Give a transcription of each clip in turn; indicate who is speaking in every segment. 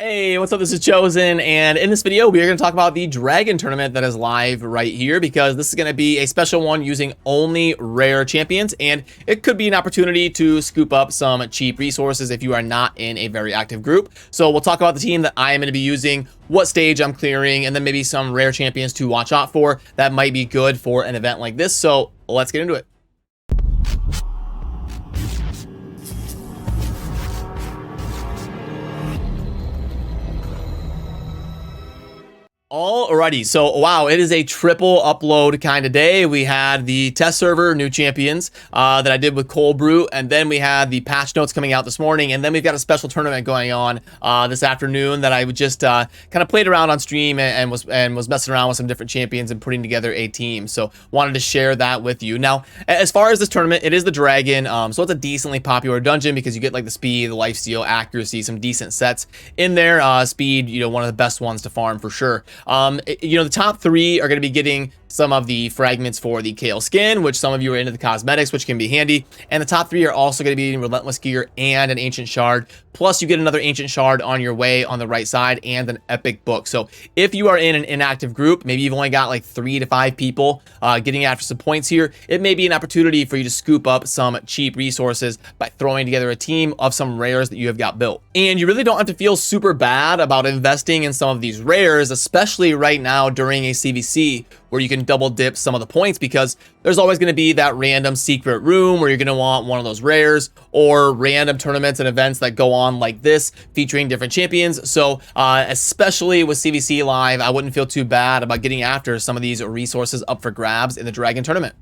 Speaker 1: Hey, what's up? This is Chosen, and in this video, we are going to talk about the Dragon Tournament that is live right here, because this is going to be a special one using only rare champions, and it could be an opportunity to scoop up some cheap resources if you are not in a very active group. So we'll talk about the team that I am going to be using, what stage I'm clearing, and then maybe some rare champions to watch out for that might be good for an event like this. So let's get into it. Alrighty, so wow, it is a triple upload kind of day. We had the test server new champions that I did with Cold Brew, and then we had the patch notes coming out this morning, and then we've got a special tournament going on this afternoon that I would just kind of played around on stream and was messing around with some different champions and putting together a team. So wanted to share that with you. Now, as far as this tournament, it is the Dragon, so it's a decently popular dungeon because you get like the speed, the lifesteal, accuracy, some decent sets in there. Speed, one of the best ones to farm for sure. The top three are going to be getting some of the fragments for the Kale skin, which some of you are into the cosmetics, which can be handy. And the top three are also going to be getting Relentless Gear and an Ancient Shard. Plus, you get another Ancient Shard on your way on the right side and an Epic Book. So if you are in an inactive group, maybe you've only got like 3 to 5 people getting after some points here, it may be an opportunity for you to scoop up some cheap resources by throwing together a team of some rares that you have got built. And you really don't have to feel super bad about investing in some of these rares, especially right now during a CVC where you can double dip some of the points, because there's always going to be that random secret room where you're going to want one of those rares, or random tournaments and events that go on like this featuring different champions. So especially with CVC Live, I wouldn't feel too bad about getting after some of these resources up for grabs in the Dragon Tournament.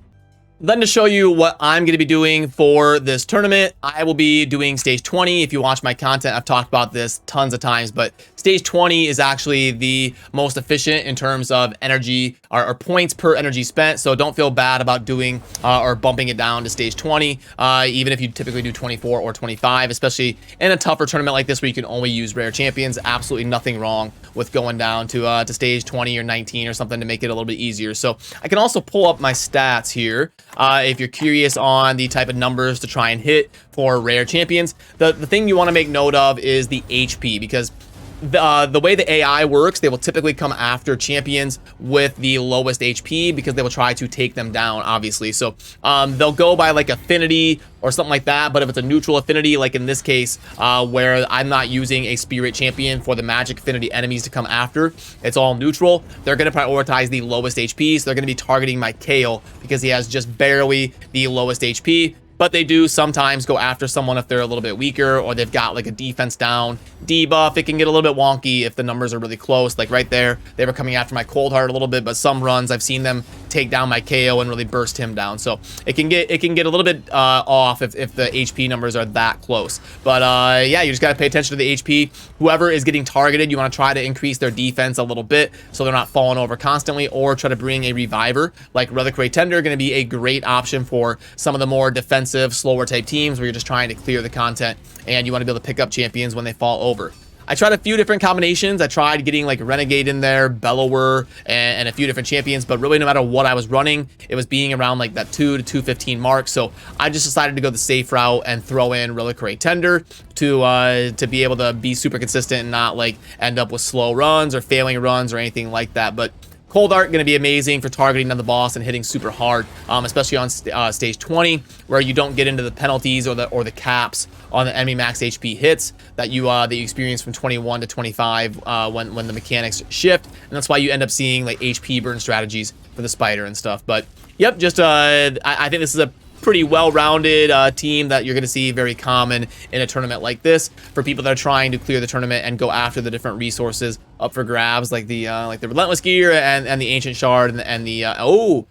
Speaker 1: Then to show you what I'm going to be doing for this tournament, I will be doing stage 20. If you watch my content, I've talked about this tons of times, but stage 20 is actually the most efficient in terms of energy or points per energy spent. So don't feel bad about doing or bumping it down to stage 20, even if you typically do 24 or 25, especially in a tougher tournament like this where you can only use rare champions. Absolutely nothing wrong with going down to stage 20 or 19 or something to make it a little bit easier. So I can also pull up my stats here. If you're curious on the type of numbers to try and hit for rare champions, the thing you want to make note of is the HP, because the way the AI works, they will typically come after champions with the lowest HP because they will try to take them down, obviously. So they'll go by like affinity or something like that, but if it's a neutral affinity, like in this case, where I'm not using a spirit champion for the magic affinity enemies to come after, it's all neutral, they're going to prioritize the lowest HP, so they're going to be targeting my Kale because he has just barely the lowest HP. But they do sometimes go after someone if they're a little bit weaker, or they've got like a defense down debuff. It can get a little bit wonky if the numbers are really close. Like right there, they were coming after my Cold Heart a little bit, but some runs I've seen them take down my KO and really burst him down. So it can get a little bit off if the HP numbers are that close. But yeah, you just got to pay attention to the HP. Whoever is getting targeted, you want to try to increase their defense a little bit so they're not falling over constantly, or try to bring a reviver like Reliquary Tender. Going to be a great option for some of the more defensive, slower type teams where you're just trying to clear the content and you want to be able to pick up champions when they fall over. I tried a few different combinations. I tried getting like Renegade in there, Bellower, and a few different champions, but really no matter what I was running, it was being around like that 2 to 215 mark. So I just decided to go the safe route and throw in Reliquary Tender to be able to be super consistent and not like end up with slow runs or failing runs or anything like that. But Cold Art going to be amazing for targeting on the boss and hitting super hard, especially on stage 20, where you don't get into the penalties or the caps on the enemy max HP hits that you experience from 21 to 25 when the mechanics shift, and that's why you end up seeing like HP burn strategies for the spider and stuff. But yep, just I think this is a pretty well-rounded team that you're going to see very common in a tournament like this for people that are trying to clear the tournament and go after the different resources up for grabs, like the Relentless Gear and the Ancient Shard and the oh,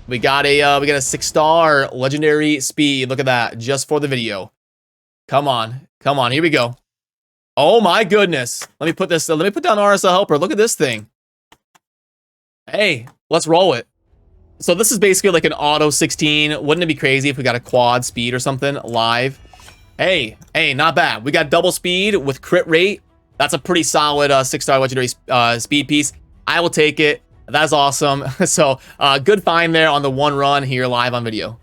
Speaker 1: we got a 6-star legendary speed. Look at that, just for the video. Come on, here we go. Oh my goodness, let me put down RSL Helper. Look at this thing. Hey, let's roll it. So this is basically like an auto 16. Wouldn't it be crazy if we got a quad speed or something live? Hey, not bad. We got double speed with crit rate. That's a pretty solid 6-star legendary speed piece. I will take it. That's awesome. So good find there on the one run here live on video.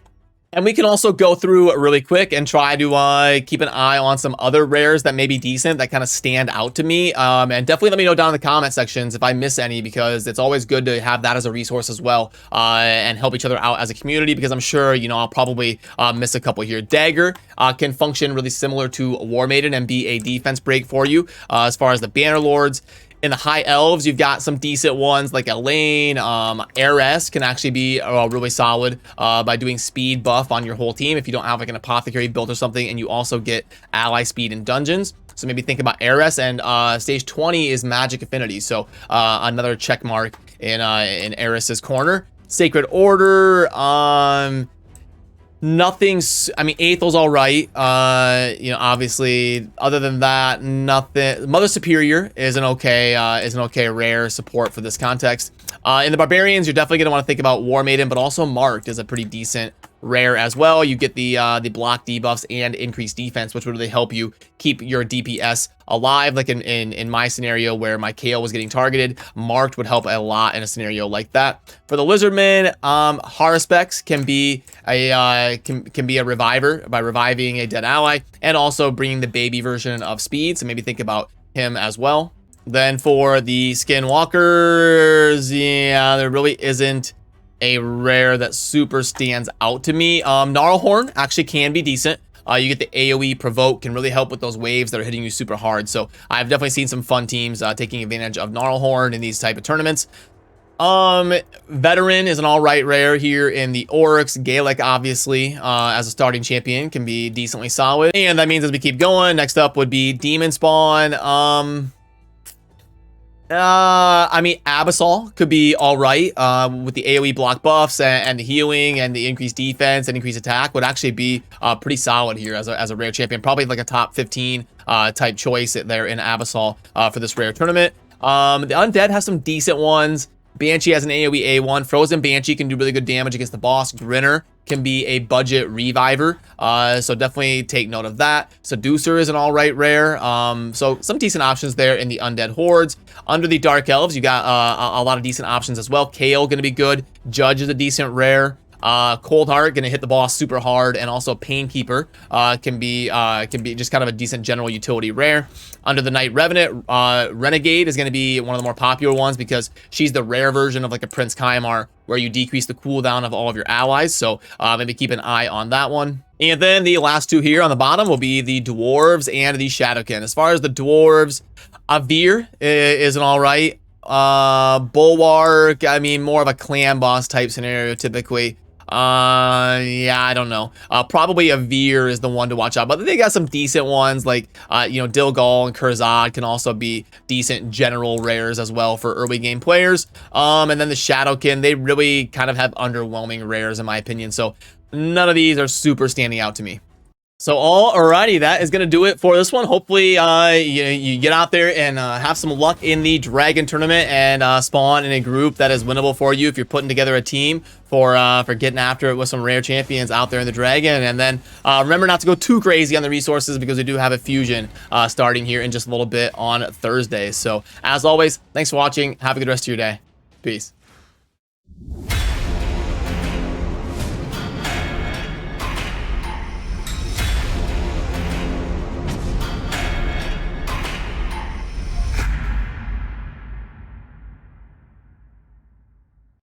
Speaker 1: And we can also go through really quick and try to keep an eye on some other rares that may be decent, that kind of stand out to me. And definitely let me know down in the comment sections if I miss any, because it's always good to have that as a resource as well, and help each other out as a community, because I'm sure, you know, I'll probably miss a couple here. Dagger can function really similar to War Maiden and be a defense break for you. As far as the Banner Lords, in the high elves, you've got some decent ones like Elaine. Heiress can actually be really solid by doing speed buff on your whole team if you don't have like an apothecary built or something, and you also get ally speed in dungeons. So maybe think about Heiress. And stage 20 is magic affinity, so another check mark in Heiress's corner. Sacred Order, nothing's, I mean, Aethel's all right. You know, obviously, other than that, nothing. Mother Superior is an okay rare support for this context. In the Barbarians, you're definitely going to want to think about War Maiden, but also Marked is a pretty decent rare as well. You get the block debuffs and increased defense, which would really help you keep your DPS alive. Like in my scenario where my KO was getting targeted, Marked would help a lot in a scenario like that. For the Lizardmen, Haruspex can be a reviver by reviving a dead ally, and also bringing the baby version of speed, so maybe think about him as well. Then for the Skinwalkers, yeah, there really isn't a rare that super stands out to me. Gnarlhorn actually can be decent. You get the AoE provoke, can really help with those waves that are hitting you super hard. So I've definitely seen some fun teams taking advantage of Gnarlhorn in these type of tournaments. Veteran is an all right rare here in the Oryx. Gaelic, obviously, as a starting champion, can be decently solid. And that means as we keep going, next up would be Demon Spawn. I mean, Abyssal could be all right with the AoE block buffs and the healing and the increased defense and increased attack. Would actually be pretty solid here as a rare champion. Probably like a top 15 type choice there in Abyssal for this rare tournament. The Undead has some decent ones. Banshee has an AoE A1. Frozen Banshee can do really good damage against the boss. Grinner can be a budget reviver, so definitely take note of that. Seducer is an all right rare, so some decent options there in the Undead Hordes. Under the Dark Elves, you got a lot of decent options as well. Kale going to be good. Judge is a decent rare. Cold Heart gonna hit the boss super hard, and also Painkeeper can be just kind of a decent general utility rare. Under the Night Revenant, Renegade is gonna be one of the more popular ones because she's the rare version of like a Prince Kaimar, where you decrease the cooldown of all of your allies. So maybe keep an eye on that one. And then the last two here on the bottom will be the Dwarves and the Shadowkin. As far as the Dwarves, Avir is an all right. Bulwark, I mean, more of a clan boss type scenario typically. Yeah, I don't know. Probably Avir is the one to watch out, but they got some decent ones like, you know, Dilgal and Kurzad can also be decent general rares as well for early game players. And then the Shadowkin, they really kind of have underwhelming rares in my opinion. So none of these are super standing out to me. So alrighty, that is going to do it for this one. Hopefully you get out there and have some luck in the Dragon tournament and spawn in a group that is winnable for you if you're putting together a team for getting after it with some rare champions out there in the Dragon. And then remember not to go too crazy on the resources, because we do have a fusion starting here in just a little bit on Thursday. So as always, thanks for watching. Have a good rest of your day. Peace.